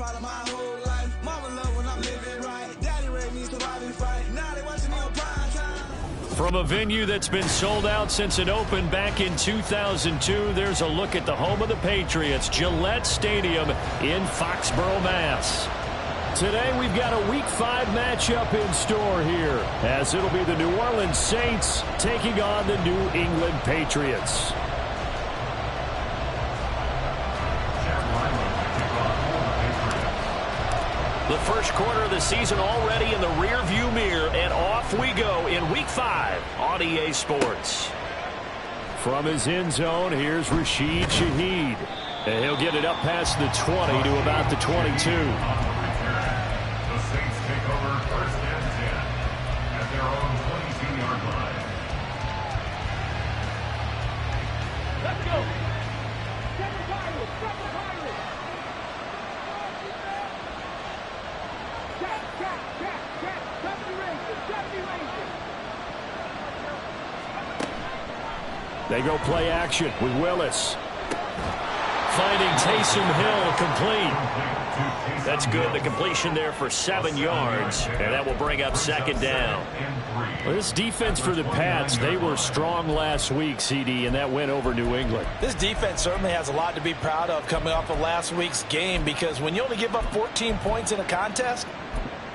part of my whole life. Mama love when I'm living right. Daddy raised me survive and fight. Now they watching me on prime time. From a venue that's been sold out since it opened back in 2002, there's a look at the home of the Patriots, Gillette Stadium in Foxborough, Mass. Today we've got a Week 5 matchup in store here, as it'll be the New Orleans Saints taking on the New England Patriots. The first quarter of the season already in the rearview mirror, and off we go in Week 5 on EA Sports. From his end zone, here's Rashid Shaheed. And he'll get it up past the 20 to about the 22. They go play action with Willis. Finding Taysom Hill complete. That's good. The completion there for 7 yards. And that will bring up second down. Well, this defense for the Pats, they were strong last week, CD, and that went over New England. This defense certainly has a lot to be proud of coming off of last week's game, because when you only give up 14 points in a contest,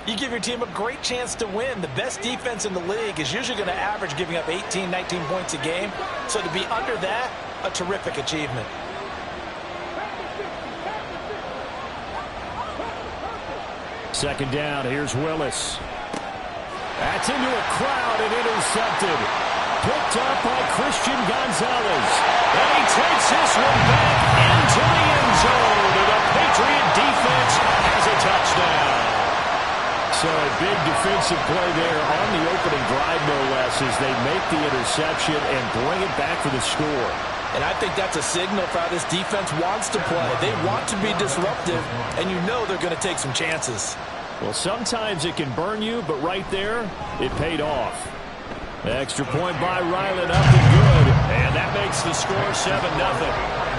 you give your team a great chance to win. The best defense in the league is usually going to average giving up 18, 19 points a game. So to be under that, a terrific achievement. Second down, here's Willis. That's into a crowd and intercepted. Picked up by Christian Gonzalez. And he takes this one back into the end zone. And the Patriot defense has a touchdown. So a big defensive play there on the opening drive, no less, as they make the interception and bring it back for the score. And I think that's a signal for how this defense wants to play. They want to be disruptive, and you know they're going to take some chances. Well, sometimes it can burn you, but right there, it paid off. Extra point by Ryland, up and good. And that makes the score 7-0.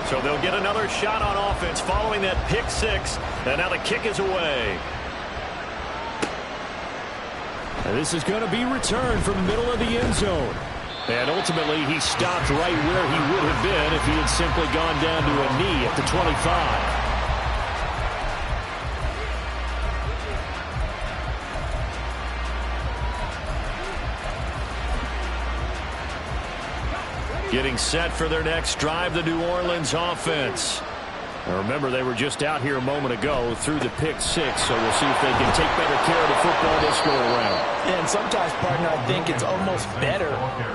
So they'll get another shot on offense following that pick six. And now the kick is away. And this is going to be returned from the middle of the end zone. And ultimately, he stopped right where he would have been if he had simply gone down to a knee at the 25. Getting set for their next drive, the New Orleans offense. Now remember, they were just out here a moment ago through the pick six, so we'll see if they can take better care of the football this go around. And sometimes, partner, I think it's almost better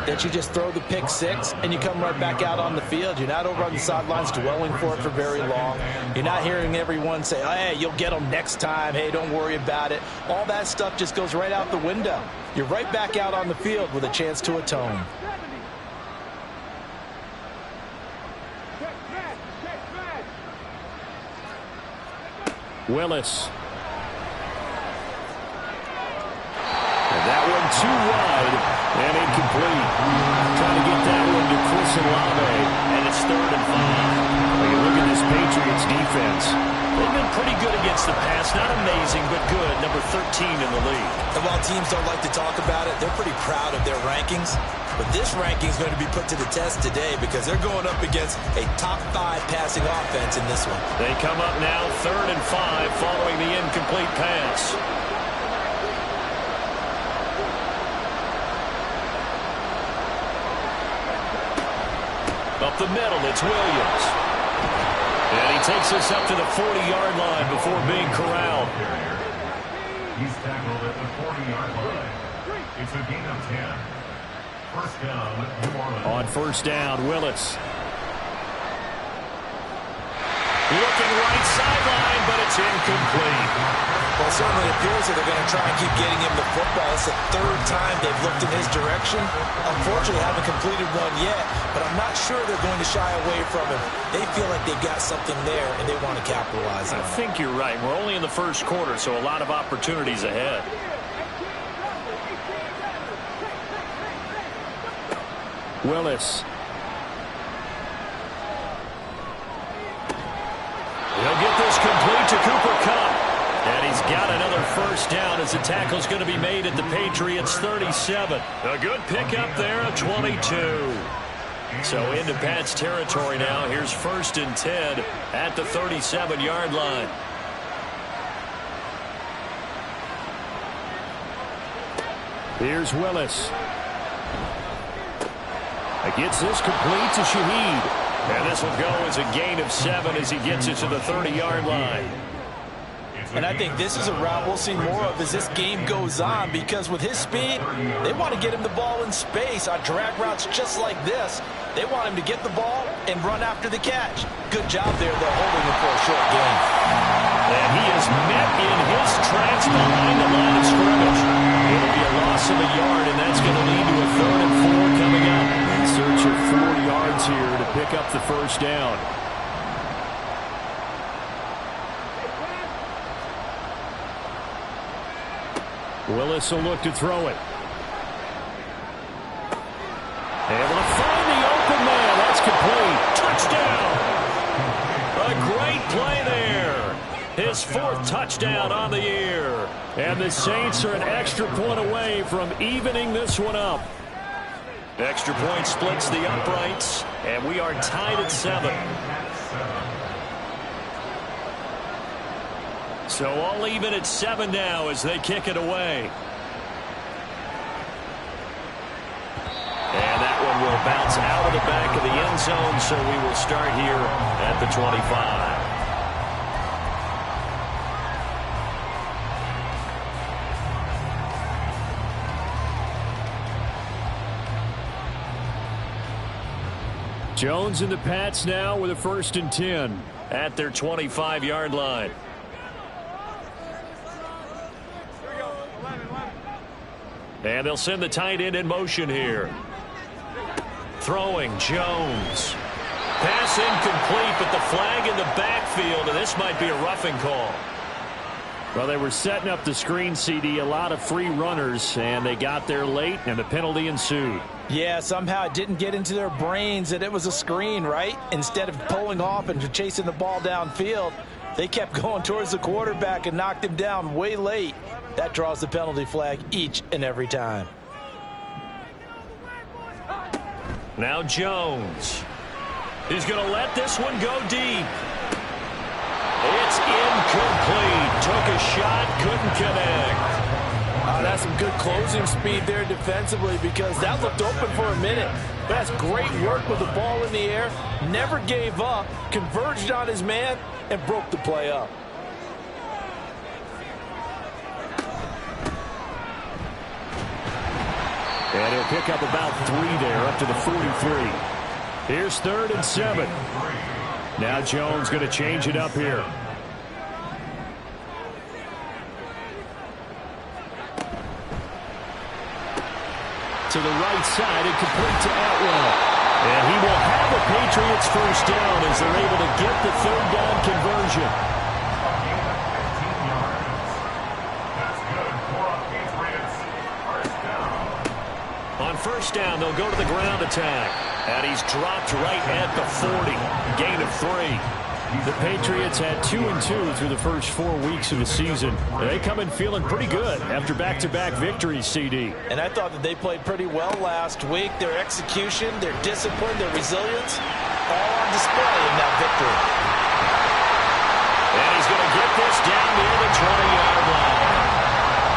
that you just throw the pick six and you come right back out on the field. You're not over on the sidelines dwelling for it for very long. You're not hearing everyone say, hey, you'll get them next time. Hey, don't worry about it. All that stuff just goes right out the window. You're right back out on the field with a chance to atone. Willis. And that one too wide and incomplete. Trying to get that one to Chris Olave. And it's 3rd and 5. Well, you look at this Patriots defense. They've been pretty good against the pass. Not amazing, but good. Number 13 in the league. And while teams don't like to talk about it, they're pretty proud of their rankings. But this ranking is going to be put to the test today because they're going up against a top 5 passing offense in this one. They come up now 3rd and 5 following the incomplete pass. Up the middle, it's Williams. And he takes us up to the 40-yard line before being corralled. He's tackled at the 40-yard line. It's a gain of 10. First down, New Orleans. On first down, Willis. Looking right sideline, but it's incomplete. Well, it certainly appears that they're going to try and keep getting him the football. It's the third time they've looked in his direction. Unfortunately, haven't completed one yet, but I'm not sure they're going to shy away from him. They feel like they've got something there, and they want to capitalize on it. I think you're right. We're only in the first quarter, so a lot of opportunities ahead. Willis. He'll get this complete to Cooper Kupp. And he's got another first down as the tackle's going to be made at the Patriots 37. A good pickup there at 22. So into Pat's territory now. Here's 1st and 10 at the 37-yard line. Here's Willis. Gets this complete to Shaheed. And this will go as a gain of 7 as he gets it to the 30-yard line. And I think this is a route we'll see more of as this game goes on, because with his speed, they want to get him the ball in space on drag routes just like this. They want him to get the ball and run after the catch. Good job there, though, holding him for a short gain. And he is met in his tracks behind the line of scrimmage. It'll be a loss of a yard, and that's going to lead to a 3rd and 4 coming up. In search of 4 yards here to pick up the first down. Willis will look to throw it. Able to find the open man. That's complete. Touchdown. A great play there. His 4th touchdown on the year. And the Saints are an extra point away from evening this one up. Extra point splits the uprights, and we are tied at 7. So all even at 7 now as they kick it away. And that one will bounce out of the back of the end zone, so we will start here at the 25. Jones and the Pats now with a 1st and 10 at their 25-yard line. And they'll send the tight end in motion here. Throwing, Jones. Pass incomplete, but the flag in the backfield, and this might be a roughing call. Well, they were setting up the screen, CD, a lot of free runners, and they got there late, and the penalty ensued. Yeah, somehow it didn't get into their brains that it was a screen, right? Instead of pulling off and chasing the ball downfield, they kept going towards the quarterback and knocked him down way late. That draws the penalty flag each and every time. Now Jones. He's going to let this one go deep. It's incomplete. Took a shot, couldn't connect. That's some good closing speed there defensively, because that looked open for a minute. That's great work with the ball in the air. Never gave up, converged on his man, and broke the play up. And he'll pick up about 3 there, up to the 43. Here's 3rd and 7. Now Jones going to change it up here. To the right side and complete to Atwell. And he will have the Patriots first down as they're able to get the 3rd down conversion. On first down, they'll go to the ground attack. And he's dropped right at the 40. Gain of 3. The Patriots had 2-2 through the first 4 weeks of the season. They come in feeling pretty good after back-to-back victories, CD. And I thought that they played pretty well last week. Their execution, their discipline, their resilience, all on display in that victory. And he's going to get this down near the 20-yard line.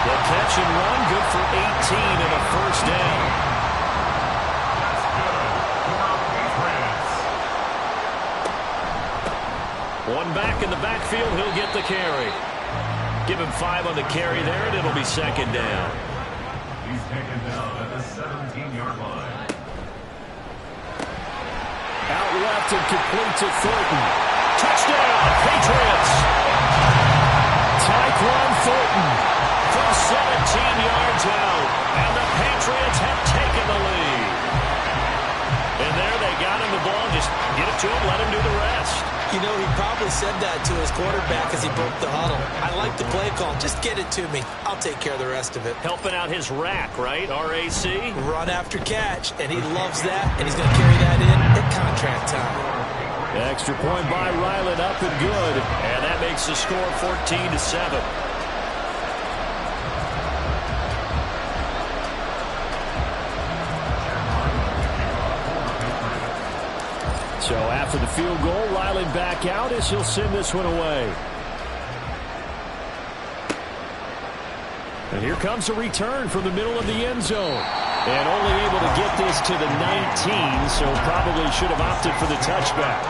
The catch and run, good for 18 and a first down. One back in the backfield, he'll get the carry. Give him 5 on the carry there, and it'll be 2nd down. He's taken down at the 17-yard line. Out left and complete to Thornton. Touchdown, Patriots. Tyquan Thornton from 17 yards out, and the Patriots have taken the lead. And there they got him the ball. Just get it to him, let him do the rest. You know, he probably said that to his quarterback as he broke the huddle. I like the play call. Just get it to me. I'll take care of the rest of it. Helping out his rack, right? R-A-C? Run after catch, and he loves that, and he's going to carry that in at contract time. Extra point by Ryland, up and good. And that makes the score 14-7. So after the field goal, Ryland back out as he'll send this one away. And here comes a return from the middle of the end zone. And only able to get this to the 19, so probably should have opted for the touchback.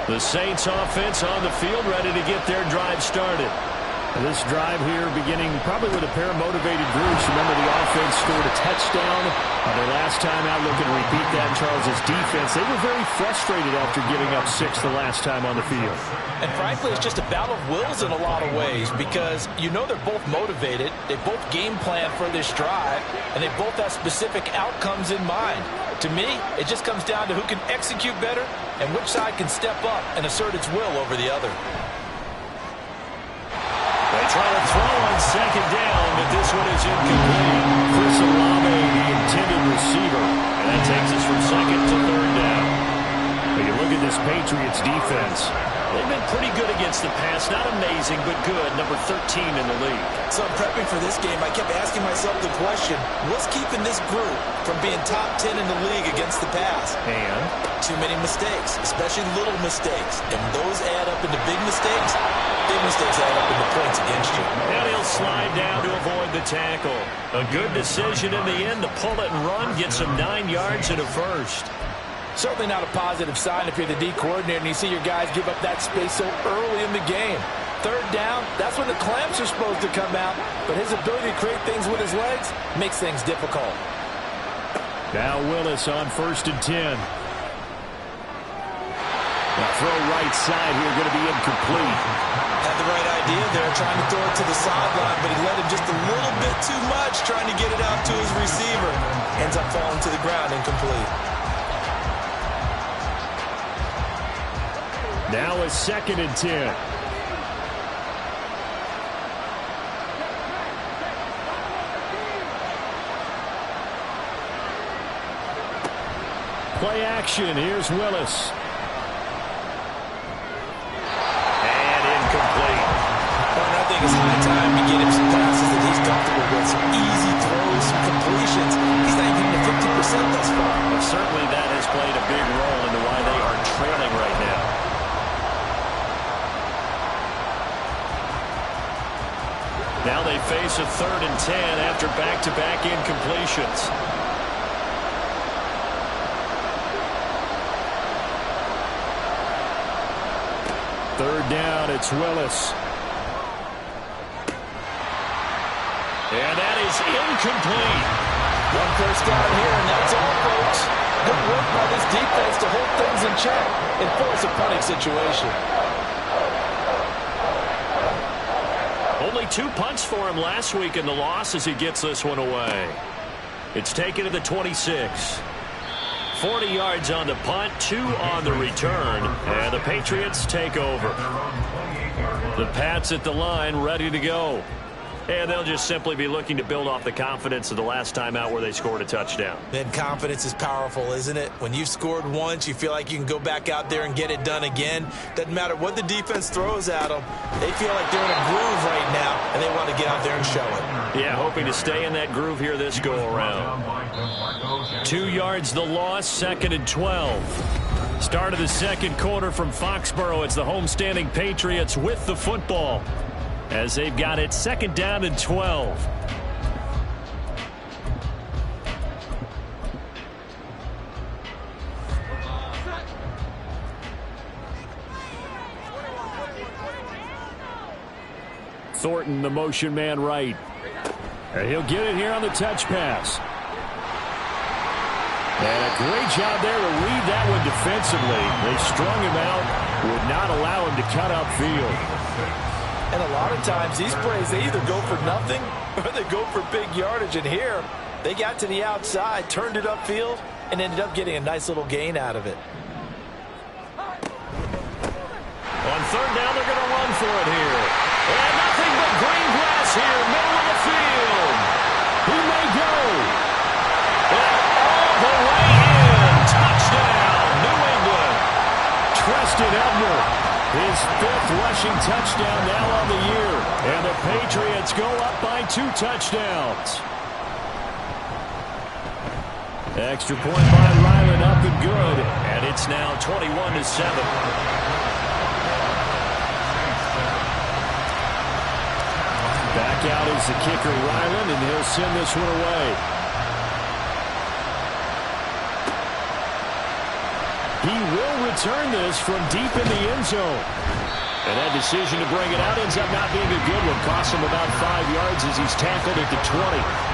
The Saints offense on the field, ready to get their drive started. This drive here beginning probably with a pair of motivated groups. Remember, the offense scored a touchdown their last time out. Looking to repeat that in Charles's defense. They were very frustrated after giving up 6 the last time on the field. And frankly, it's just a battle of wills in a lot of ways because you know they're both motivated. They both game plan for this drive, and they both have specific outcomes in mind. To me, it just comes down to who can execute better and which side can step up and assert its will over the other. They try to throw on second down, but this one is incomplete. Chris Olave, the intended receiver. And that takes us from second to third down. But you look at this Patriots defense. They've been pretty good against the pass. Not amazing, but good. Number 13 in the league. So I'm prepping for this game. I kept asking myself the question, what's keeping this group from being top 10 in the league against the pass? And? Too many mistakes, especially little mistakes. And those add up into big mistakes. Big mistakes add up into points against you. And he'll slide down to avoid the tackle. A good decision in the end to pull it and run. Gets him 9 yards and a first. Certainly not a positive sign if you're the D coordinator and you see your guys give up that space so early in the game. Third down, that's when the clamps are supposed to come out. But his ability to create things with his legs makes things difficult. Now Willis on 1st and 10. The throw right side here going to be incomplete. Had the right idea there, trying to throw it to the sideline, but he let him just a little bit too much, trying to get it out to his receiver. Ends up falling to the ground, incomplete. Now a 2nd and 10. Play action. Here's Willis. And incomplete. Well, I think it's high time to get him some passes that he's comfortable with. Some easy throws, some completions. He's not even at 50% thus far. Well, certainly that has played a big role into why they are trailing right now. Now they face a 3rd and 10 after back-to-back incompletions. Third down, it's Willis. And that is incomplete. One first down here, and that's all, folks. Good work by this defense to hold things in check and force a punting situation. Only 2 punts for him last week in the loss as he gets this one away. It's taken to the 26. 40 yards on the punt, 2 on the return, and the Patriots take over. The Pats at the line, ready to go. And they'll just simply be looking to build off the confidence of the last time out where they scored a touchdown. Then confidence is powerful, isn't it? When you've scored once, you feel like you can go back out there and get it done again. Doesn't matter what the defense throws at them. They feel like they're in a groove right now, and they want to get out there and show it. Yeah, hoping to stay in that groove here this go-around. 2 yards the loss, 2nd and 12. Start of the second quarter from Foxborough. It's the homestanding Patriots with the football, as they've got it 2nd down and 12. Thornton, the motion man right. And he'll get it here on the touch pass. And a great job there to read that one defensively. They strung him out, would not allow him to cut upfield. And a lot of times these plays, they either go for nothing or they go for big yardage. And here, they got to the outside, turned it upfield, and ended up getting a nice little gain out of it. On third down, they're going to run for it here. And nothing but green grass here, middle of the field. He may go. And all the way in. Touchdown, New England. Treston Ebner, his 5th rushing touchdown now on the year. And the Patriots go up by 2 touchdowns. Extra point by Ryland, up and good. And it's now 21-7. Back out is the kicker, Ryland, and he'll send this one away. He will return this from deep in the end zone. And that decision to bring it out ends up not being a good one. Costs him about 5 yards as he's tackled at the 20.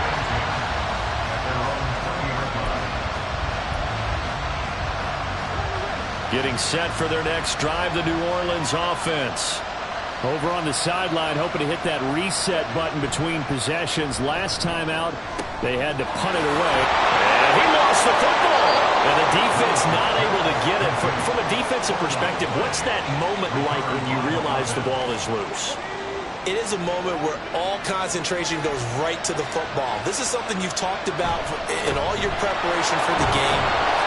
Getting set for their next drive, the New Orleans offense. Over on the sideline, hoping to hit that reset button between possessions. Last time out, they had to punt it away. And he lost the football. And the defense not able to get it. From a defensive perspective, what's that moment like when you realize the ball is loose? It is a moment where all concentration goes right to the football. This is something you've talked about in all your preparation for the game.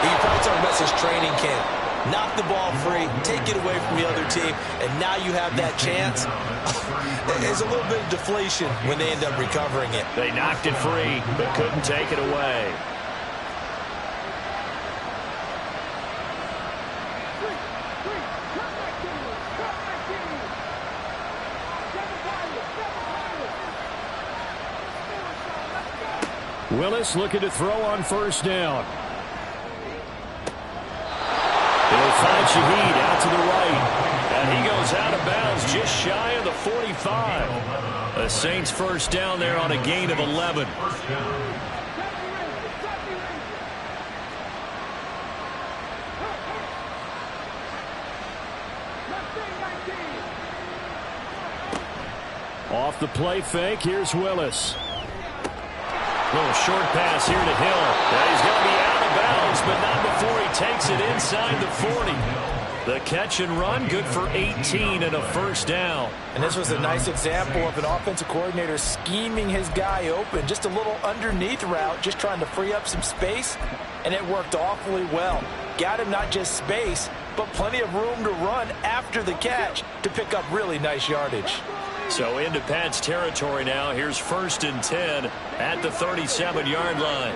You probably talked about since training camp. Knock the ball free, take it away from the other team, and now you have that chance. There's a little bit of deflation when they end up recovering it. They knocked it free, but couldn't take it away. Willis looking to throw on first down. They'll find Shaheed out to the right. And he goes out of bounds just shy of the 45. The Saints first down there on a gain of 11. Off the play fake, here's Willis. Little short pass here to Hill. And he's going to be out of bounds, but not before he takes it inside the 40. The catch and run, good for 18 and a first down. And this was a nice example of an offensive coordinator scheming his guy open. Just a little underneath route, just trying to free up some space, and it worked awfully well. Got him not just space, but plenty of room to run after the catch to pick up really nice yardage. So into Pat's territory now. Here's 1st and 10 at the 37-yard line.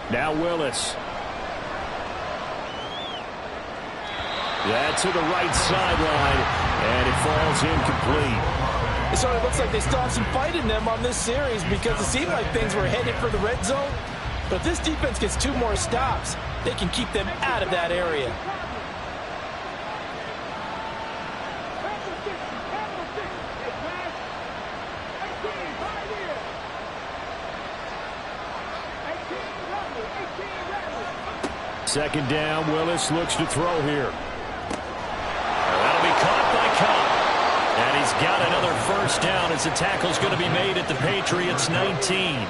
Now Willis. That to the right sideline, and it falls incomplete. It sort of looks like they still have some fight in them on this series because it seemed like things were headed for the red zone. But if this defense gets 2 more stops, they can keep them out of that area. Second down, Willis looks to throw here. That'll be caught by Cobb. And he's got another first down as the tackle's going to be made at the Patriots 19.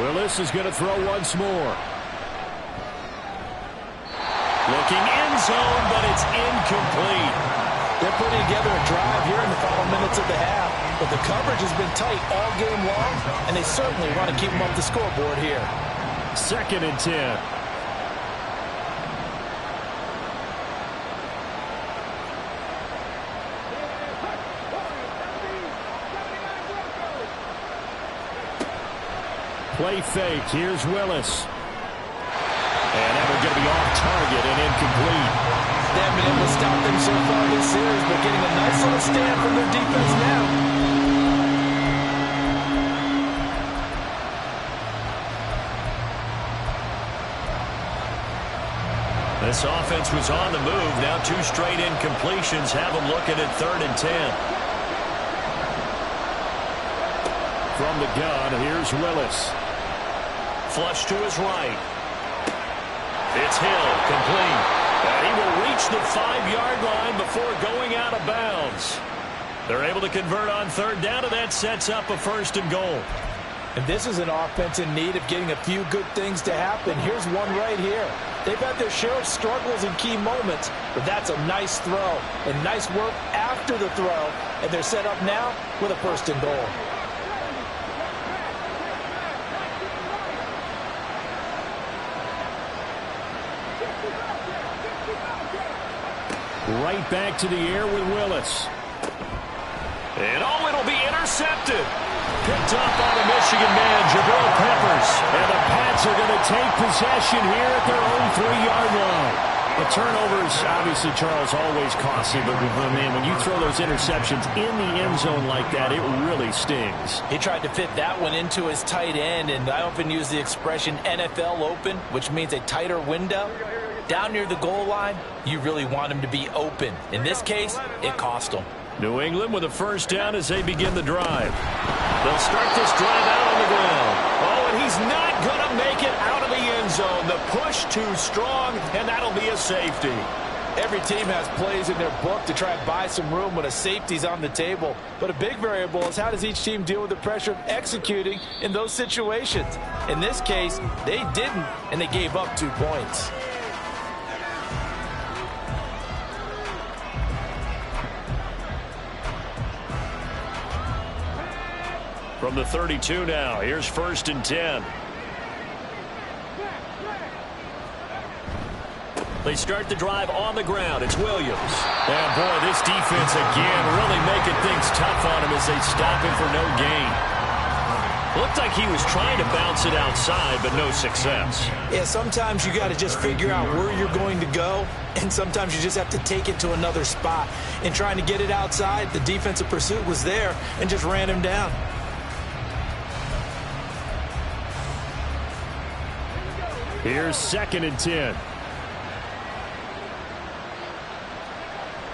Willis is going to throw once more. Looking end zone, but it's incomplete. They're putting together a drive here in the final minutes of the half. But the coverage has been tight all game long, and they certainly want to keep them off the scoreboard here. 2nd and 10. Play fake. Here's Willis. And that one's going to be off target and incomplete. They haven't been able to stop them so far this series, but getting a nice little stand from their defense now. This offense was on the move. Now 2 straight incompletions have them looking at 3rd and 10. From the gun, here's Willis. Flush to his right. It's Hill, complete. And he will reach the 5-yard line before going out of bounds. They're able to convert on 3rd down, and that sets up a 1st and goal. And this is an offense in need of getting a few good things to happen. Here's one right here. They've had their share of struggles in key moments, but that's a nice throw and nice work after the throw, and they're set up now with a 1st and goal. Right back to the air with Willis. And it'll be intercepted. Picked up by the Michigan man, Jabril Peppers. And the Pats are going to take possession here at their own 3-yard line. The turnovers, obviously, Charles, always costly. But, man, when you throw those interceptions in the end zone like that, it really stings. He tried to fit that one into his tight end, and I often use the expression NFL open, which means a tighter window. Down near the goal line, you really want him to be open. In this case, it cost him. New England with a 1st down as they begin the drive. They'll start this drive out on the ground. Oh, and he's not going to make it out of the end zone. The push too strong, and that'll be a safety. Every team has plays in their book to try and buy some room when a safety's on the table. But a big variable is how does each team deal with the pressure of executing in those situations. In this case, they didn't, and they gave up 2 points. From the 32 now, here's 1st and 10. They start the drive on the ground. It's Williams. And, boy, this defense again really making things tough on him as they stop him for no gain. Looked like he was trying to bounce it outside, but no success. Yeah, sometimes you got to just figure out where you're going to go, and sometimes you just have to take it to another spot. In trying to get it outside, the defensive pursuit was there and just ran him down. Here's 2nd and 10.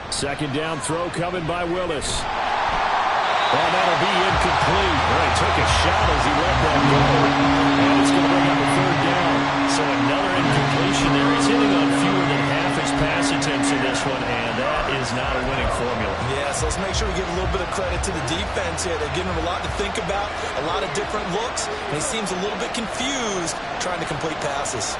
2nd down throw coming by Willis. Oh, that'll be incomplete. Well, he took a shot as he let that go. And it's going to bring up a 3rd down. So another incompletion there. He's hitting on fewer than half his pass attempts in this one, and that is not a winning formula. Yeah, so let's make sure we give a little bit of credit to the defense here. They're giving him a lot to think about, a lot of different looks, and he seems a little bit confused trying to complete passes.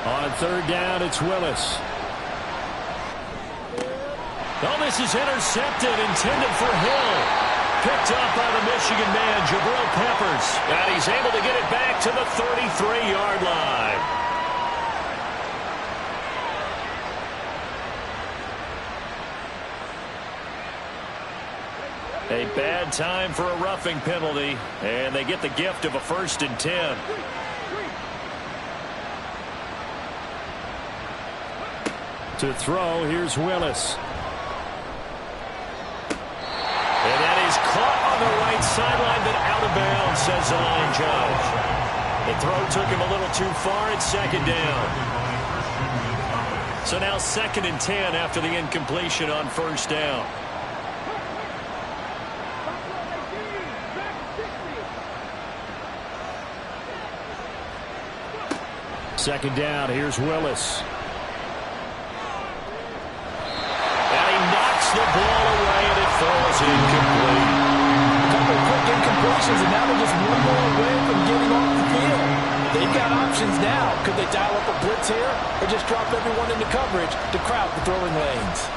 On 3rd down, it's Willis. Oh, this is intercepted, intended for Hill. Picked up by the Michigan man, Jabril Peppers. And he's able to get it back to the 33-yard line. A bad time for a roughing penalty, and they get the gift of a 1st and 10. To throw, here's Willis. And that is caught on the right sideline, but out of bounds, says the line judge. The throw took him a little too far. It's 2nd down. So now 2nd and 10 after the incompletion on 1st down. Second down, here's Willis. And he knocks the ball away, and it falls incomplete. A couple of quick incompletions, and now they're just one more away from getting off the field. They've got options now. Could they dial up a blitz here or just drop everyone into coverage to crowd the throwing lanes?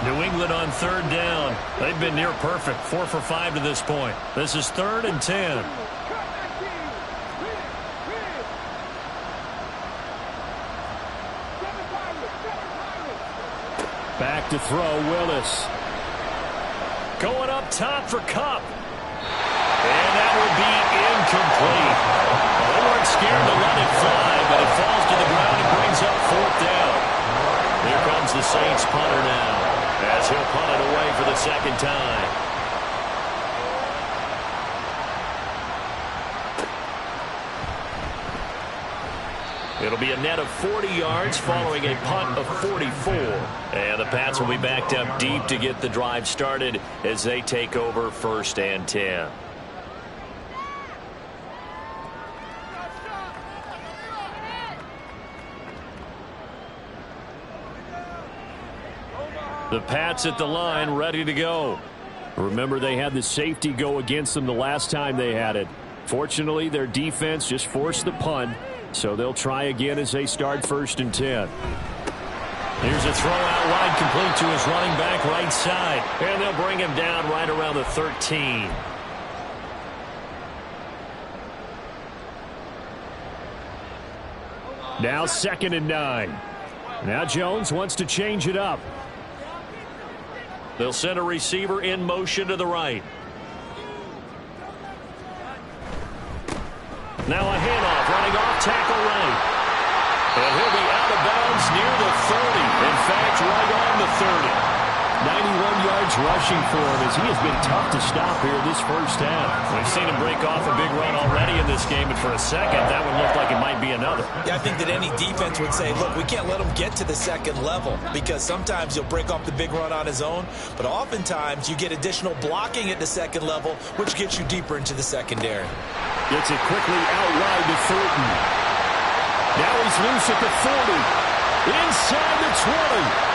New England on 3rd down. They've been near perfect, 4 for 5 to this point. This is 3rd and 10. Back to throw, Willis. Going up top for Kupp. And that will be incomplete. They weren't scared to let it fly, but it falls to the ground and brings up 4th down. Here comes the Saints punter now, as he'll punt it away for the 2nd time. It'll be a net of 40 yards following a punt of 44. And the Pats will be backed up deep to get the drive started as they take over 1st and 10. The Pats at the line ready to go. Remember, they had the safety go against them the last time they had it. Fortunately, their defense just forced the punt, so they'll try again as they start 1st and 10. Here's a throw out wide, complete to his running back right side. And they'll bring him down right around the 13. Now 2nd and 9. Now Jones wants to change it up. They'll send a receiver in motion to the right. Now a handoff, running off tackle right. And he'll be out of bounds near the 30. In fact, right on the 30. 91 yards rushing for him as he has been tough to stop here this first half. We've seen him break off a big run already in this game, and for a second, that one looked like it might be another. Yeah, I think that any defense would say, look, we can't let him get to the 2nd level because sometimes he'll break off the big run on his own, but oftentimes you get additional blocking at the 2nd level, which gets you deeper into the secondary. Gets it quickly out wide to Thornton. Now he's loose at the 40. Inside the 20.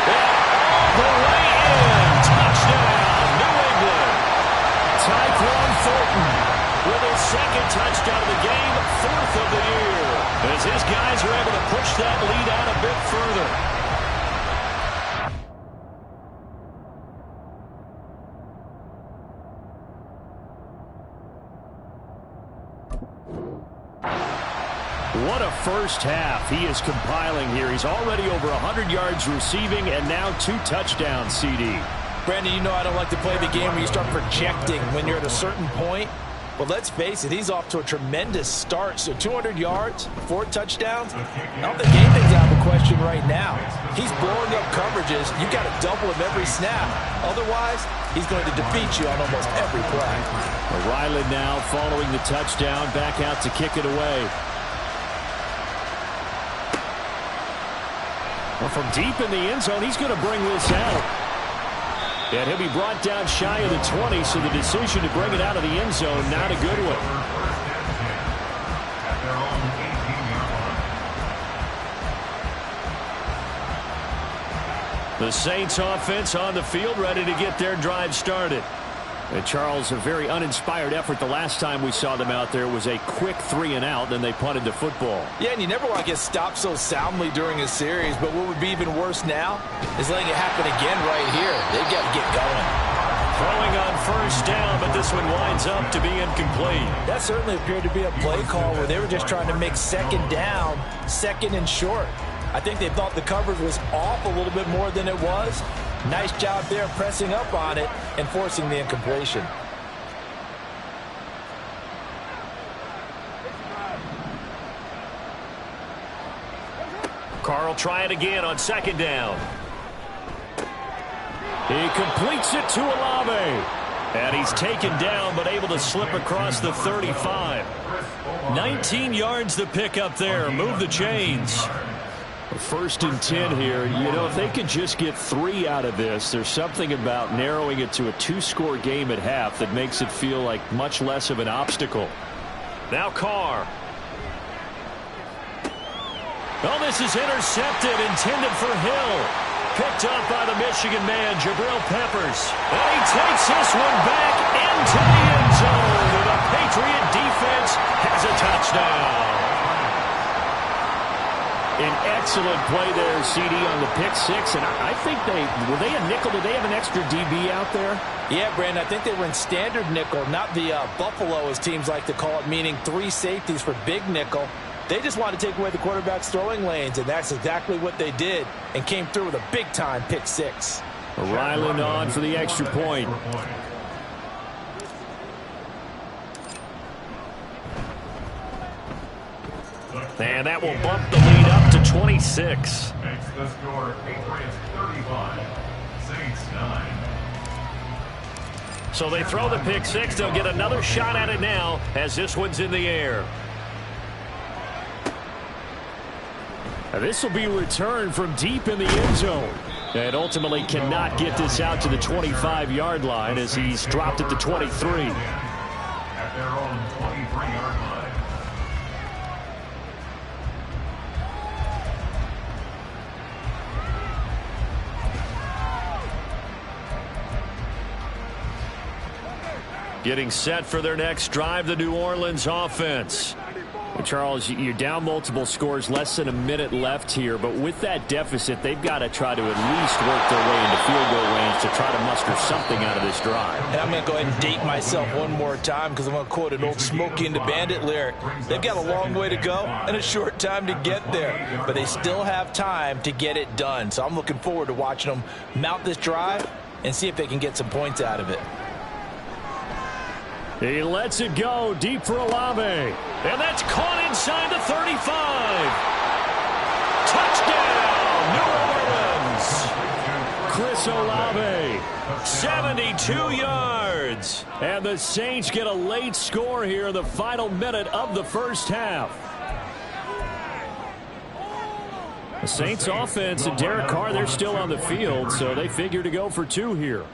And all the way in. Touchdown, New England. Tyquan Thornton with his 2nd touchdown of the game, 4th of the year. As his guys are able to push that lead out a bit further. What a first half he is compiling here. He's already over 100 yards receiving and now 2 touchdowns, CD. Brandon, you know I don't like to play the game where you start projecting when you're at a certain point. But let's face it, he's off to a tremendous start. So 200 yards, 4 touchdowns. I don't think anything's out of the question right now. He's blowing up coverages. You got to double him every snap. Otherwise, he's going to defeat you on almost every play. Ryland now following the touchdown, back out to kick it away. Well, from deep in the end zone, he's going to bring this out. And he'll be brought down shy of the 20, so the decision to bring it out of the end zone, not a good one. The Saints offense on the field, ready to get their drive started. And Charles, a very uninspired effort the last time we saw them out there was a quick 3-and-out, then they punted the football. Yeah, and you never want to get stopped so soundly during a series, but what would be even worse now is letting it happen again right here. They've got to get going. Throwing on 1st down, but this one winds up to be incomplete. That certainly appeared to be a play call where they were just trying to make 2nd down, 2nd and short. I think they thought the coverage was off a little bit more than it was. Nice job there pressing up on it and forcing the incompletion. Carl try it again on 2nd down. He completes it to Olave. And he's taken down but able to slip across the 35. 19 yards to pick up there. Move the chains. 1st and 10 here. You know, if they can just get 3 out of this, there's something about narrowing it to a 2-score game at half that makes it feel like much less of an obstacle. Now Carr. Oh, this is intercepted, intended for Hill. Picked up by the Michigan man, Jabril Peppers. And he takes this one back into the end zone. And the Patriot defense has a touchdown. An excellent play there, CD, on the pick 6. And I think were they a nickel? Did they have an extra DB out there? Yeah, Brandon, I think they were in standard nickel, not the Buffalo, as teams like to call it, meaning 3 safeties for big nickel. They just wanted to take away the quarterback's throwing lanes, and that's exactly what they did, and came through with a big-time pick 6. Ryland on for the extra point. And that will bump the lead up to 26. Makes the score Patriots 35, Saints 9. So they throw the pick 6. They'll get another shot at it now as this one's in the air. This will be returned from deep in the end zone. And ultimately cannot get this out to the 25-yard line as he's dropped at the 23. At their own 23-yard line. Getting set for their next drive, the New Orleans offense. Charles, you're down multiple scores, less than a minute left here, but with that deficit, they've got to try to at least work their way into field goal range to try to muster something out of this drive. And I'm going to go ahead and date myself one more time because I'm going to quote an old Smokey and the Bandit lyric. They've got a long way to go and a short time to get there, but they still have time to get it done. So I'm looking forward to watching them mount this drive and see if they can get some points out of it. He lets it go deep for Olave. And that's caught inside the 35. Touchdown, New Orleans. Chris Olave, 72 yards. And the Saints get a late score here in the final minute of the first half. The Saints offense and Derek Carr, they're still on the field, so they figure to go for two here.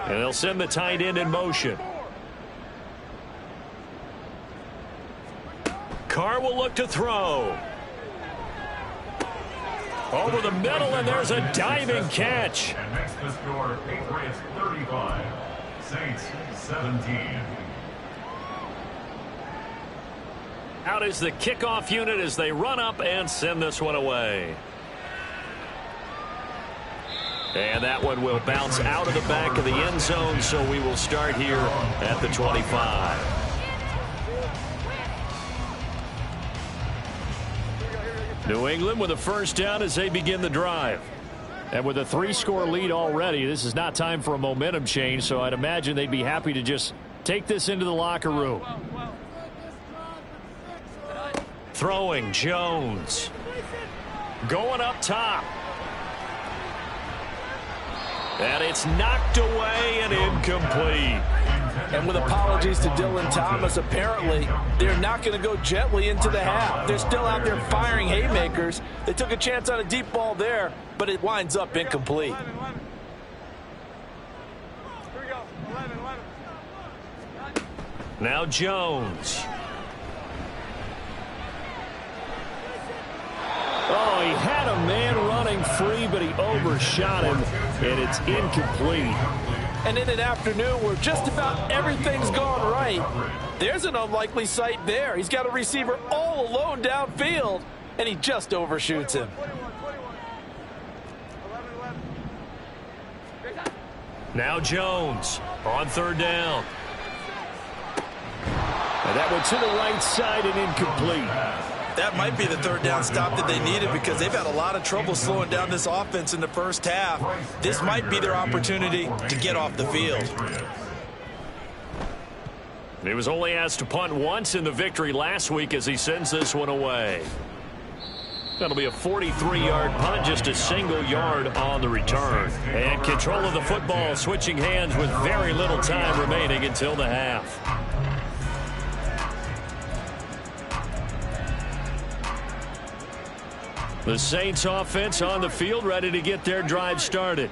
And they'll send the tight end in motion. Carr will look to throw. Over the middle, and there's a diving catch. And makes the score Patriots 35, Saints 17. Out is the kickoff unit as they run up and send this one away. And that one will bounce out of the back of the end zone, so we will start here at the 25. New England with a first down as they begin the drive. And with a 3-score lead already, this is not time for a momentum change, so I'd imagine they'd be happy to just take this into the locker room. Throwing, Jones. Going up top. And it's knocked away and incomplete. And with apologies to Dylan Thomas, apparently they're not going to go gently into the half. They're still out there firing haymakers. They took a chance on a deep ball there, but it winds up incomplete. Now Jones. Oh, he had a man running free, but he overshot him, and it's incomplete. And in an afternoon where just about everything's gone right, there's an unlikely sight there. He's got a receiver all alone downfield, and he just overshoots him. Now Jones on third down. And that one to the right side and incomplete. That might be the third down stop that they needed because they've had a lot of trouble slowing down this offense in the first half. This might be their opportunity to get off the field. He was only asked to punt once in the victory last week as he sends this one away. That'll be a 43-yard punt, just a single yard on the return. And control of the football, switching hands with very little time remaining until the half. The Saints offense on the field ready to get their drive started.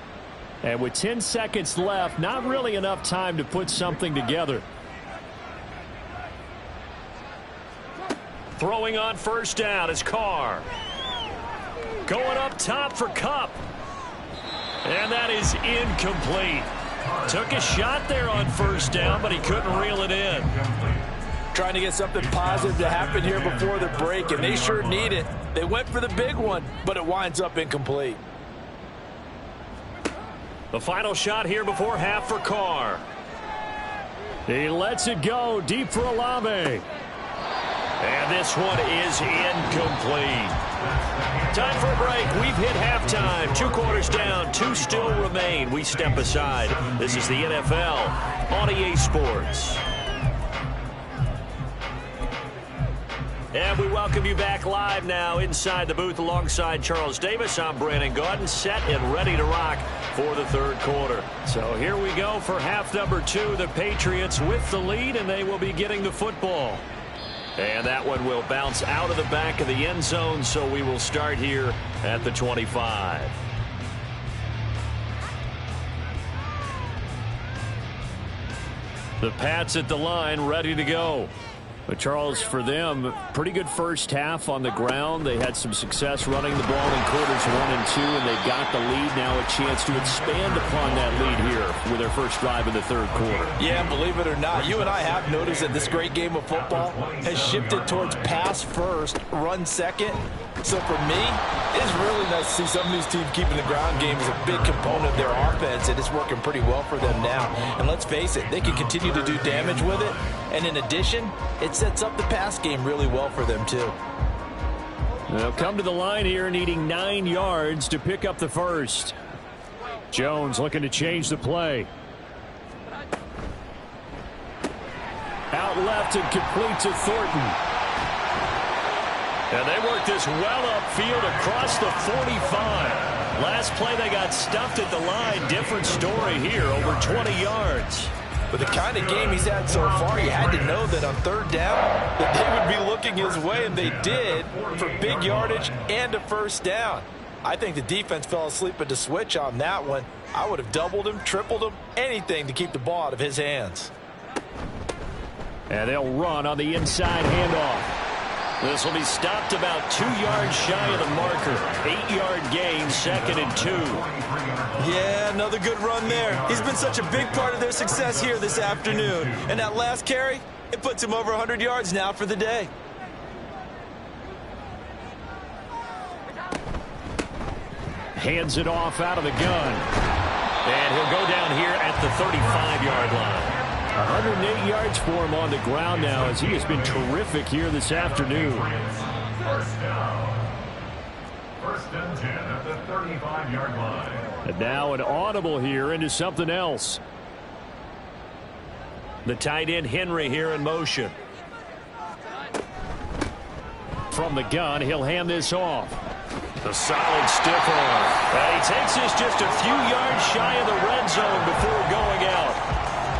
And with 10 seconds left, not really enough time to put something together. Throwing on first down is Carr. Going up top for Kupp. And that is incomplete. Took a shot there on first down, but he couldn't reel it in. Trying to get something positive to happen here before the break, and they sure need it. They went for the big one, but it winds up incomplete. The final shot here before half for Carr. He lets it go deep for Olave. And this one is incomplete. Time for a break. We've hit halftime. 2 quarters down. 2 still remain. We step aside. This is the NFL on EA Sports. And we welcome you back live now inside the booth alongside Charles Davis. I'm Brandon Gaudin, set and ready to rock for the third quarter. So here we go for half number 2. The Patriots with the lead, and they will be getting the football. And that one will bounce out of the back of the end zone, so we will start here at the 25. The Pats at the line, ready to go. But Charles, for them, pretty good first half on the ground. They had some success running the ball in quarters 1 and 2, and they got the lead. Now a chance to expand upon that lead here with their first drive in the third quarter. Yeah, believe it or not, you and I have noticed that this great game of football has shifted towards pass first, run second. So for me, it's really nice to see some of these teams keeping the ground game as a big component of their offense, and it's working pretty well for them now. And let's face it, they can continue to do damage with it. And in addition, it sets up the pass game really well for them too. They'll come to the line here needing 9 yards to pick up the first. Jones looking to change the play. Out left and complete to Thornton. And they work this well upfield across the 45. Last play they got stuffed at the line. Different story here, over 20 yards. With the kind of game he's had so far, you had to know that on third down that they would be looking his way, and they did, for big yardage and a first down. I think the defense fell asleep at the switch on that one. I would have doubled him, tripled him, anything to keep the ball out of his hands. And they'll run on the inside handoff. This will be stopped about 2 yards shy of the marker. 8-yard gain, 2nd and 2. Yeah, another good run there. He's been such a big part of their success here this afternoon. And that last carry, it puts him over 100 yards now for the day. Hands it off out of the gun. And he'll go down here at the 35-yard line. 108 yards for him on the ground now, as he has been terrific here this afternoon. First down. First and 10 at the 35-yard line. And now an audible here into something else. The tight end Henry here in motion. From the gun, he'll hand this off. A solid stiff arm. And he takes this just a few yards shy of the red zone before going out.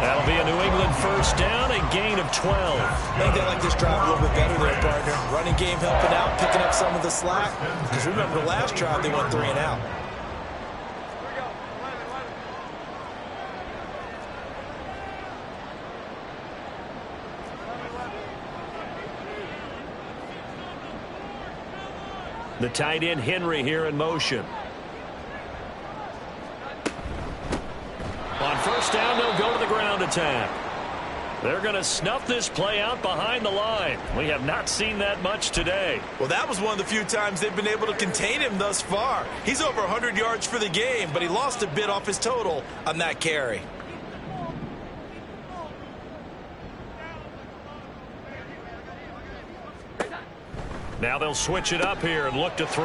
That'll be a New England first down, a gain of 12. I think they like this drive a little bit better there, partner. Running game helping out, picking up some of the slack. Because remember, the last drive they went 3 and out. The tight end Henry here in motion. On first down, they'll go to the ground attack. They're going to snuff this play out behind the line. We have not seen that much today. Well, that was one of the few times they've been able to contain him thus far. He's over 100 yards for the game, but he lost a bit off his total on that carry. Now they'll switch it up here and look to throw.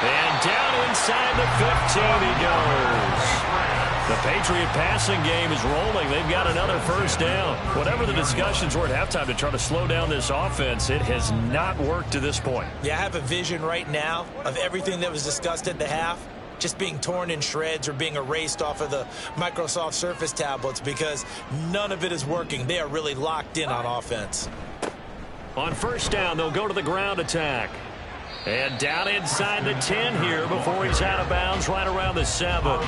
And down inside the 15 he goes. The Patriot passing game is rolling. They've got another first down. Whatever the discussions were at halftime to try to slow down this offense, it has not worked to this point. Yeah, I have a vision right now of everything that was discussed at the half just being torn in shreds or being erased off of the Microsoft Surface tablets because none of it is working. They are really locked in on offense. On first down, they'll go to the ground attack. And down inside the 10 here before he's out of bounds right around the 7.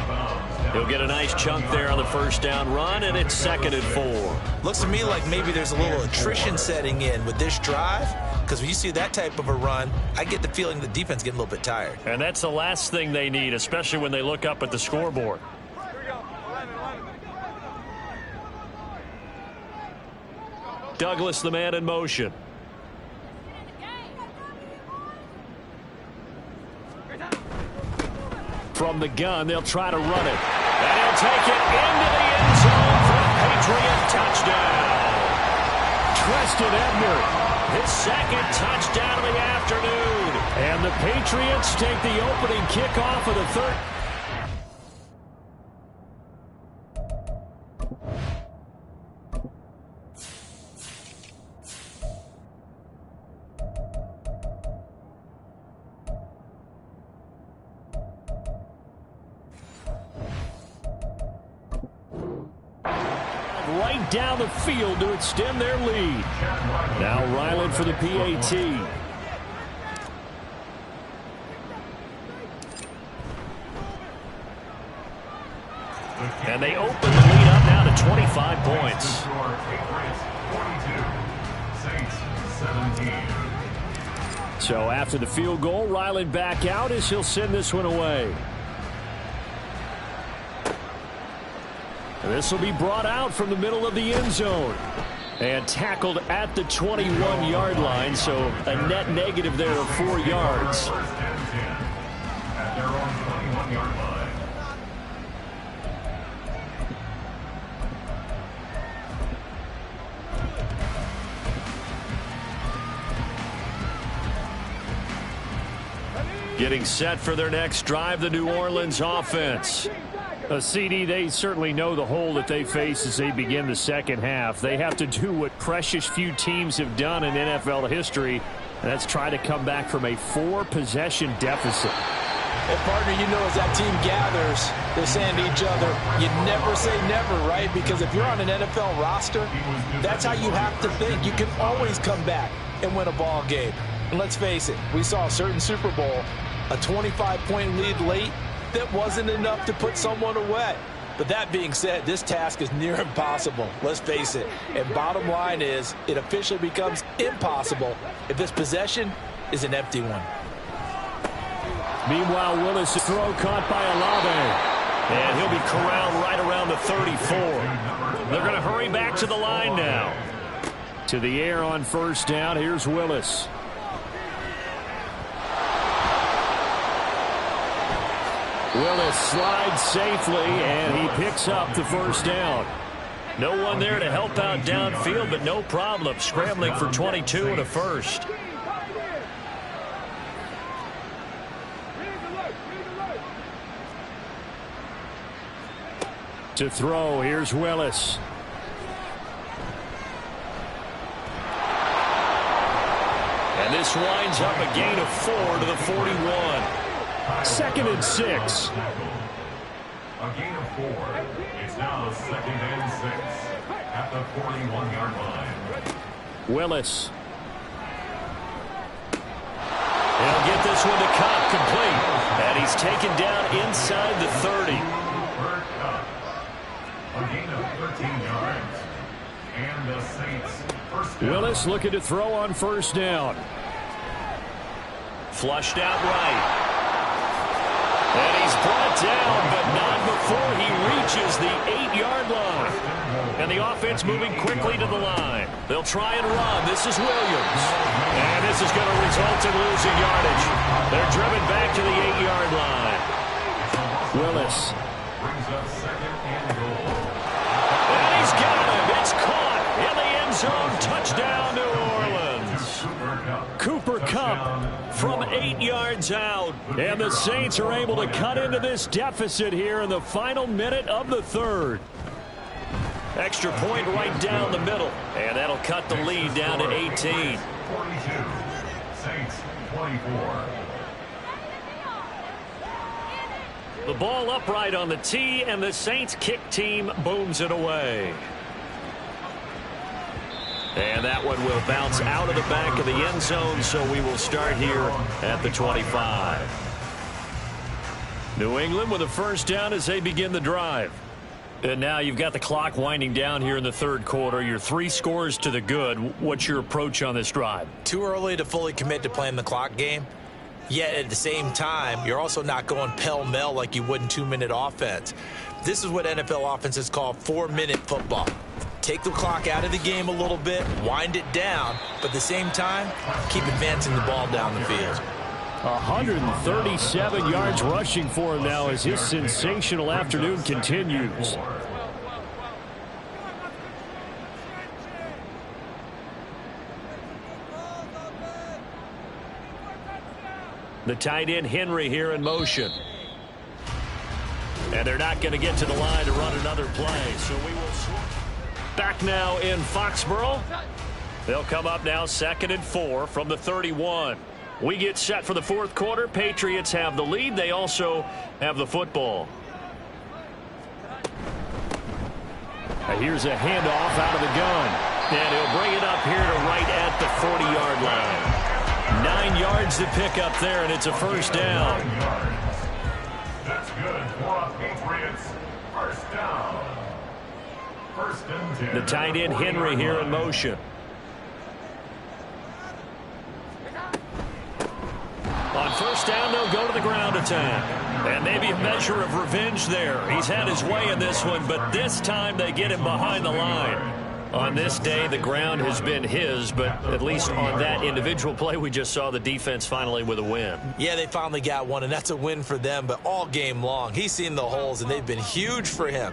He'll get a nice chunk there on the first down run, and it's 2nd and 4. Looks to me like maybe there's a little attrition setting in with this drive, because when you see that type of a run, I get the feeling the defense getting a little bit tired. And that's the last thing they need, especially when they look up at the scoreboard. Douglas, the man in motion. From the gun, they'll try to run it. And he'll take it into the end zone for a Patriot touchdown. Treston Ebner, his 2nd touchdown of the afternoon. And the Patriots take the opening kickoff of the third. right down the field to extend their lead. Now Ryland for the PAT. And they open the lead up now to 25 points. So after the field goal, Ryland back out as he'll send this one away. This will be brought out from the middle of the end zone. And tackled at the 21-yard line, so a net negative there of 4 yards. At their own 21-yard line. Getting set for their next drive, the New Orleans offense. CD, they certainly know the hole that they face as they begin the second half. They have to do what precious few teams have done in NFL history, and that's try to come back from a 4-possession deficit. And partner, you know, as that team gathers, they're saying to each other, you never say never, right? Because if you're on an NFL roster, that's how you have to think. You can always come back and win a ball game. And let's face it, we saw a certain Super Bowl, a 25-point lead late, that wasn't enough to put someone away. But that being said, this task is near impossible. Let's face it. And bottom line is, it officially becomes impossible if this possession is an empty one. Meanwhile, Willis' throw caught by Olave. And he'll be corralled right around the 34. They're going to hurry back to the line now. To the air on first down. Here's Willis. Willis slides safely, and he picks up the first down. No one there to help out downfield, but no problem. Scrambling for 22 and a first. To throw, here's Willis. And this winds up a gain of 4 to the 41. 2nd and 6. A gain of 4. It's now 2nd and 6 at the 41-yard line. Willis. He'll get this one to Cup complete. And he's taken down inside the 30. A gain of 13 yards. And the Saints first down. Willis looking to throw on first down. Flushed out right. And he's brought down, but not before he reaches the 8-yard line. And the offense moving quickly to the line. They'll try and run. This is Williams. And this is going to result in losing yardage. They're driven back to the 8-yard line. Willis. Brings up 2nd and goal. And he's got him. It's caught in the end zone. Touchdown, New Orleans. Cooper Kupp from 8 yards out. And the Saints are able to cut into this deficit here in the final minute of the third. Extra point right down the middle. And that'll cut the lead down to 18. 42. Saints 24. The ball upright on the tee, and the Saints kick team booms it away. And that one will bounce out of the back of the end zone, so we will start here at the 25. New England with a first down as they begin the drive. And now you've got the clock winding down here in the third quarter. You're 3 scores to the good. What's your approach on this drive? Too early to fully commit to playing the clock game. Yet at the same time, you're also not going pell-mell like you would in 2-minute offense. This is what NFL offenses call 4-minute football. Take the clock out of the game a little bit, wind it down, but at the same time, keep advancing the ball down the field. 137 yards rushing for him now as his sensational afternoon continues. The tight end Henry here in motion. And they're not going to get to the line to run another play, so we will switch. Back now in Foxborough. They'll come up now 2nd and 4 from the 31. We get set for the fourth quarter. Patriots have the lead. They also have the football. Here's a handoff out of the gun. And he'll bring it up here to right at the 40-yard line. 9 yards to pick up there, and it's a first down. That's good for a Patriots first down. First and 10. The tight end Henry here in motion. On first down, they'll go to the ground attack. And maybe a measure of revenge there. He's had his way in this one, but this time they get him behind the line. On this day, the ground has been his, but at least on that individual play, we just saw the defense finally with a win. Yeah, they finally got one, and that's a win for them, but all game long, he's seen the holes, and they've been huge for him.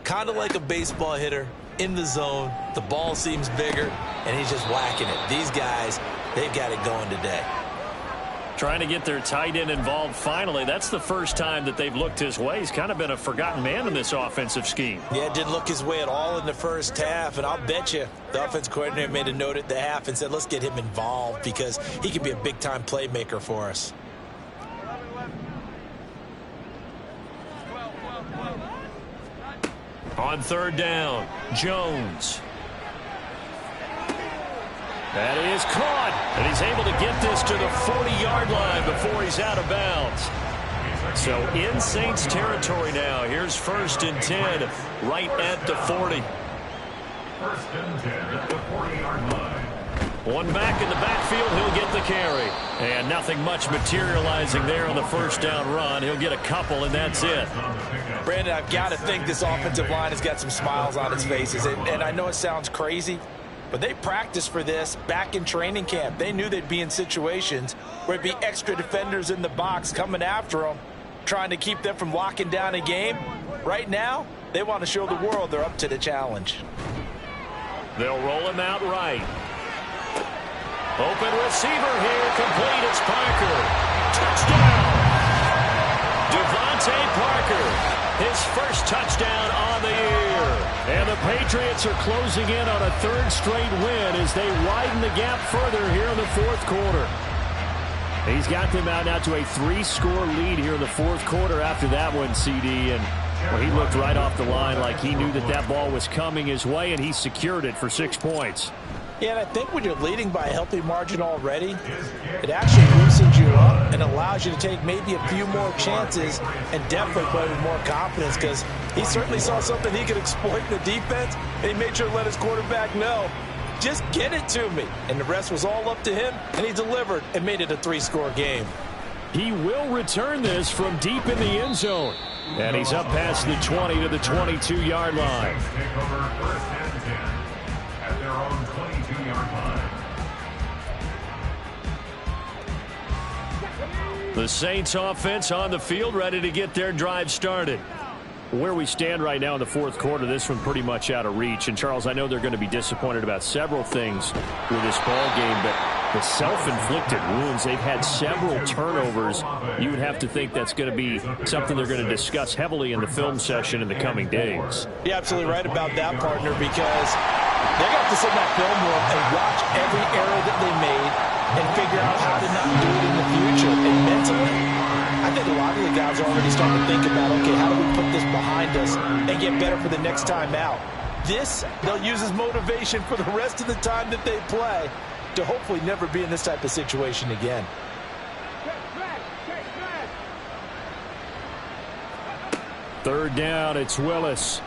Kind of like a baseball hitter in the zone. The ball seems bigger, and he's just whacking it. These guys, they've got it going today. Trying to get their tight end involved finally. That's the first time that they've looked his way. He's kind of been a forgotten man in this offensive scheme. Yeah, it didn't look his way at all in the first half, and I'll bet you the offense coordinator made a note at the half and said, let's get him involved because he can be a big-time playmaker for us. On third down, Jones. That is caught, and he's able to get this to the 40-yard line before he's out of bounds. So in Saints territory now. Here's first and 10 right at the 40. First and 10 at the 40-yard line. One back in the backfield, he'll get the carry. And nothing much materializing there on the first down run. He'll get a couple, and that's it. Brandon, I've got to think this offensive line has got some smiles on its faces. And I know it sounds crazy, but they practiced for this back in training camp. They knew they'd be in situations where it'd be extra defenders in the box coming after them, trying to keep them from locking down a game. Right now, they want to show the world they're up to the challenge. They'll roll him out right. Open receiver here, complete. It's Parker. Touchdown! Devontae Parker. His first touchdown on the year. And the Patriots are closing in on a third straight win as they widen the gap further here in the fourth quarter. He's got them out now to a 3-score lead here in the fourth quarter after that one, CD. And well, he looked right off the line like he knew that that ball was coming his way, and he secured it for 6 points. Yeah, and I think when you're leading by a healthy margin already, it actually loosens you up and allows you to take maybe a few more chances and definitely play with more confidence because he certainly saw something he could exploit in the defense, and he made sure to let his quarterback know, just get it to me. And the rest was all up to him, and he delivered and made it a 3-score game. He will return this from deep in the end zone. And he's up past the 20 to the 22-yard line. Take over first and 10 at their own 22-yard line. The Saints offense on the field, ready to get their drive started. Where we stand right now in the fourth quarter, this one pretty much out of reach. And, Charles, I know they're going to be disappointed about several things with this ball game, but the self-inflicted wounds, they've had several turnovers. You would have to think that's going to be something they're going to discuss heavily in the film session in the coming days. You're absolutely right about that, partner, because they're going to have to sit in that film room and watch every error that they made and figure out how to not do it in the future. And mentally, I think a lot of the guys are already starting to think about, okay, how do we put this behind us and get better for the next time out? This, they'll use as motivation for the rest of the time that they play to hopefully never be in this type of situation again. Third down, it's Willis.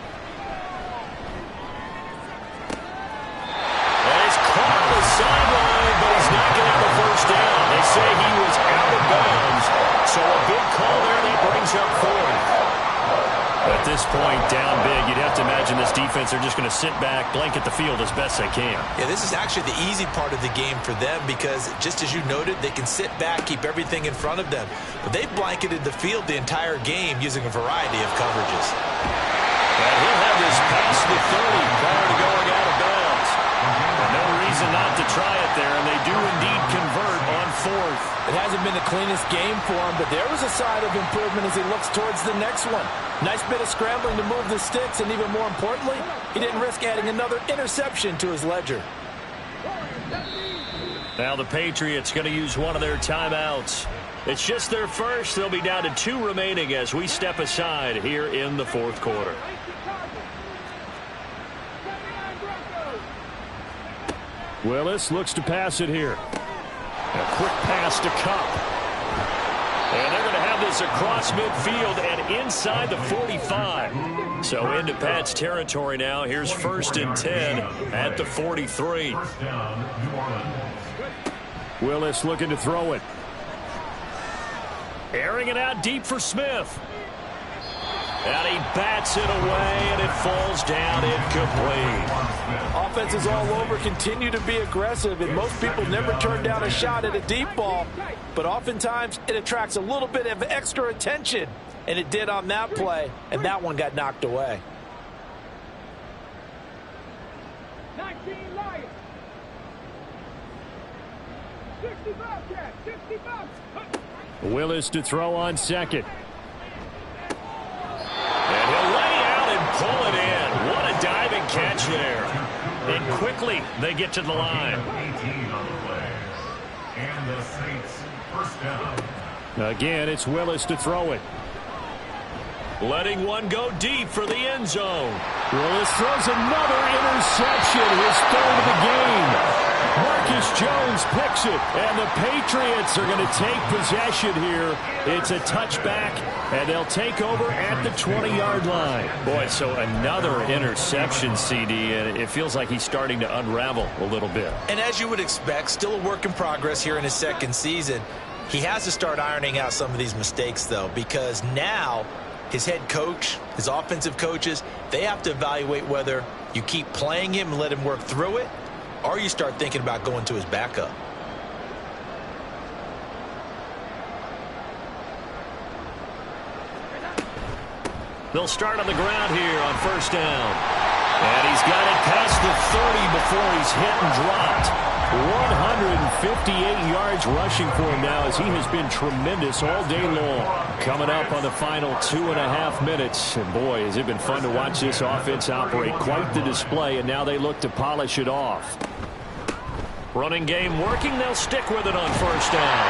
And it's caught on the sideline, but he's not going to have the first down. They say he was out of bounds, so a big call there that brings up fourth. At this point, down big, you'd have to imagine this defense are just going to sit back, blanket the field as best they can. Yeah, this is actually the easy part of the game for them because, just as you noted, they can sit back, keep everything in front of them. But they've blanketed the field the entire game using a variety of coverages. And he'll have this past the 30 prior to going out of bounds. And no reason not to try it there, and they do indeed convert on fourth. It hasn't been the cleanest game for him, but there was a side of improvement as he looks towards the next one. Nice bit of scrambling to move the sticks, and even more importantly, he didn't risk adding another interception to his ledger. Now the Patriots going to use one of their timeouts. It's just their first. They'll be down to 2 remaining as we step aside here in the fourth quarter. Willis looks to pass it here. A quick pass to Cup. And they're going to have this across midfield and inside the 45. So into Pat's territory now. Here's 1st and 10 at the 43. Willis looking to throw it. Airing it out deep for Smith. And he bats it away, and it falls down incomplete. Offense is all over, continue to be aggressive, and most people never turn down a shot at a deep ball. But oftentimes, it attracts a little bit of extra attention. And it did on that play, and that one got knocked away. 19 Lions. 65. Willis to throw on second. And he'll lay out and pull it in. What a diving catch there. And quickly, they get to the line. 18 on the play. And the Saints first down. Again, it's Willis to throw it. Letting one go deep for the end zone. Willis throws another interception, his 3rd of the game. Marcus Jones picks it, and the Patriots are going to take possession here. It's a touchback, and they'll take over at the 20-yard line. Boy, so another interception, CD, and it feels like he's starting to unravel a little bit. And as you would expect, still a work in progress here in his 2nd season. He has to start ironing out some of these mistakes, though, because now his head coach, his offensive coaches, they have to evaluate whether you keep playing him and let him work through it, or you start thinking about going to his backup. They'll start on the ground here on 1st down. And he's got it past the 30 before he's hit and dropped. 158 yards rushing for him now as he has been tremendous all day long. Coming up on the final 2.5 minutes. And boy, has it been fun to watch this offense operate. Quite the display, and now they look to polish it off. Running game working. They'll stick with it on 1st down.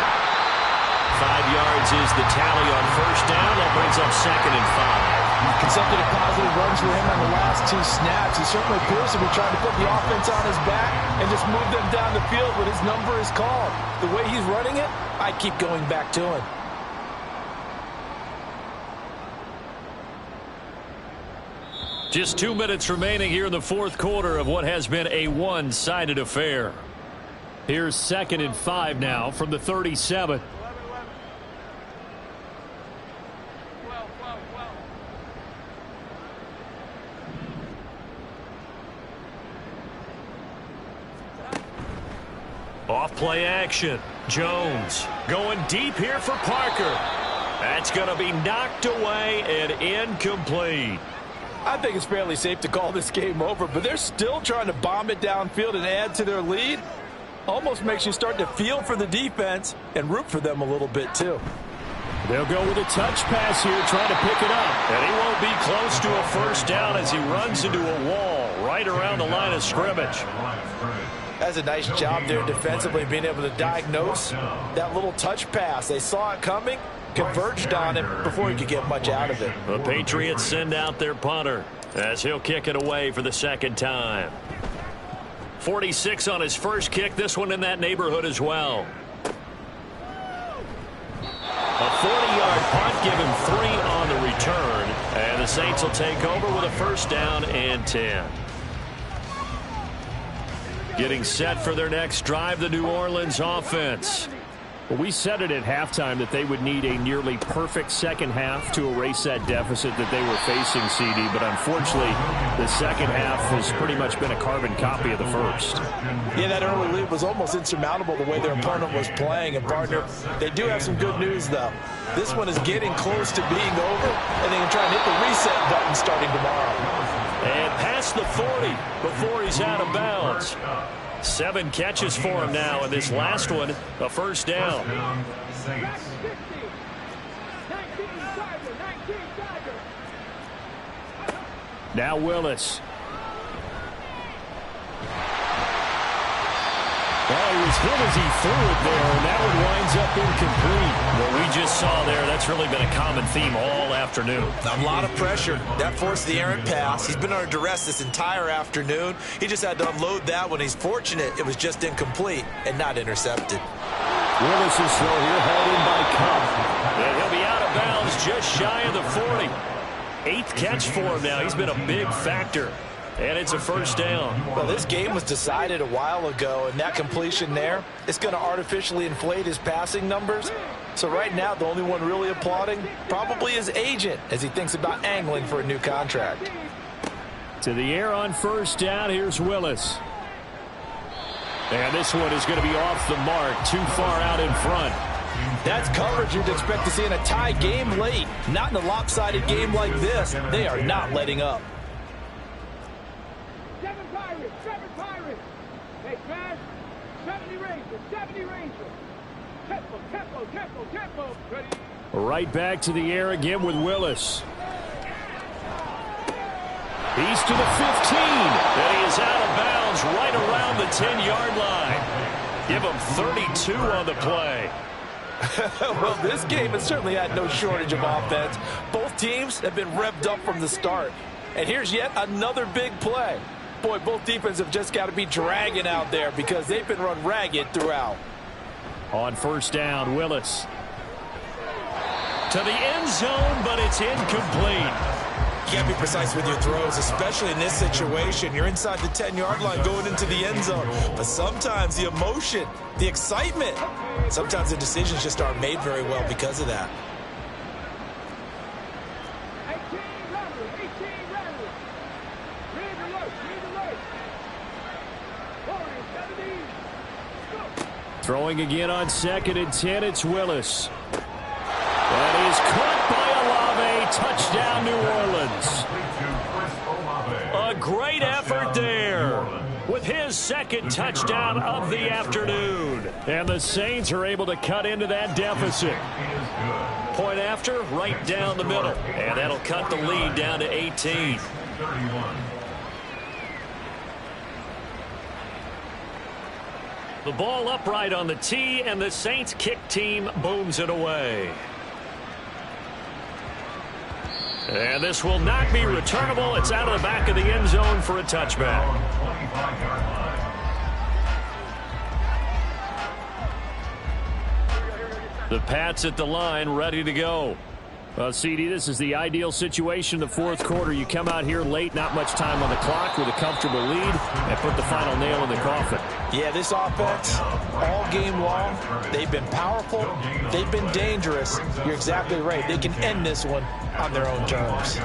5 yards is the tally on 1st down. That brings up 2nd and 5. Consecutive positive runs for him on the last 2 snaps. He certainly appears to be trying to put the offense on his back and just move them down the field when his number is called. The way he's running it, I keep going back to him. Just 2 minutes remaining here in the 4th quarter of what has been a one-sided affair. Here's 2nd and 5 now from the 37. Off play action. Jones going deep here for Parker. That's going to be knocked away and incomplete. I think it's fairly safe to call this game over, but they're still trying to bomb it downfield and add to their lead. Almost makes you start to feel for the defense and root for them a little bit too. They'll go with a touch pass here, trying to pick it up. And he won't be close to a 1st down as he runs into a wall right around the line of scrimmage. That's a nice job there defensively, being able to diagnose that little touch pass. They saw it coming, converged on it before he could get much out of it. The Patriots send out their punter as he'll kick it away for the 2nd time. 46 on his first kick, this one in that neighborhood as well. A 40-yard punt, give him 3 on the return, and the Saints will take over with a 1st down and 10. Getting set for their next drive, the New Orleans offense. Well, we said it at halftime that they would need a nearly perfect second half to erase that deficit that they were facing, CD. But unfortunately, the second half has pretty much been a carbon copy of the first. Yeah, that early lead was almost insurmountable the way their opponent was playing. And, partner, they do have some good news, though. This one is getting close to being over, and they can try and hit the reset button starting tomorrow. And past the 40 before he's out of bounds. 7 catches for him now, and this last one, a 1st down. Now Willis. Well, he was hit as he threw it there, and that one winds up incomplete. What we just saw there, that's really been a common theme all afternoon. A lot of pressure. That forced the errant pass. He's been under duress this entire afternoon. He just had to unload that one. He's fortunate it was just incomplete and not intercepted. Willis's throw here hauled in by Cup. And he'll be out of bounds just shy of the 40. 8th catch for him now. He's been a big factor. And it's a first down. Well, this game was decided a while ago, and that completion there, it's going to artificially inflate his passing numbers. So right now, the only one really applauding probably his agent as he thinks about angling for a new contract. To the air on first down, here's Willis. And this one is going to be off the mark, too far out in front. That's coverage you'd expect to see in a tie game late. Not in a lopsided game like this. They are not letting up. 7 Pirates. Hey, Trash. 70 Rangers. 70 Rangers. Tempo. Ready. Right back to the air again with Willis. He's to the 15. And he is out of bounds right around the 10-yard line. Give him 32 on the play. Well, this game has certainly had no shortage of offense. Both teams have been revved up from the start. And here's yet another big play. Boy, both defenses have just got to be dragging out there because they've been run ragged throughout. On first down, Willis. To the end zone, but it's incomplete. You can't be precise with your throws, especially in this situation. You're inside the 10-yard line going into the end zone. But sometimes the emotion, the excitement, sometimes the decisions just aren't made very well because of that. 18 runners. Read alert. 40, 70. Go. Throwing again on 2nd and 10, it's Willis. That is caught by Olave. Touchdown, New Orleans. A great effort there with his 2nd touchdown of the afternoon. And the Saints are able to cut into that deficit. Point after, right down the middle. And that'll cut the lead down to 18. The ball upright on the tee, and the Saints kick team booms it away. And this will not be returnable. It's out of the back of the end zone for a touchback. The Pats at the line, ready to go. Well, CD, this is the ideal situation in the 4th quarter. You come out here late, not much time on the clock with a comfortable lead, and put the final nail in the coffin. Yeah, this offense, all game long, they've been powerful, they've been dangerous. You're exactly right. They can end this one on their own terms.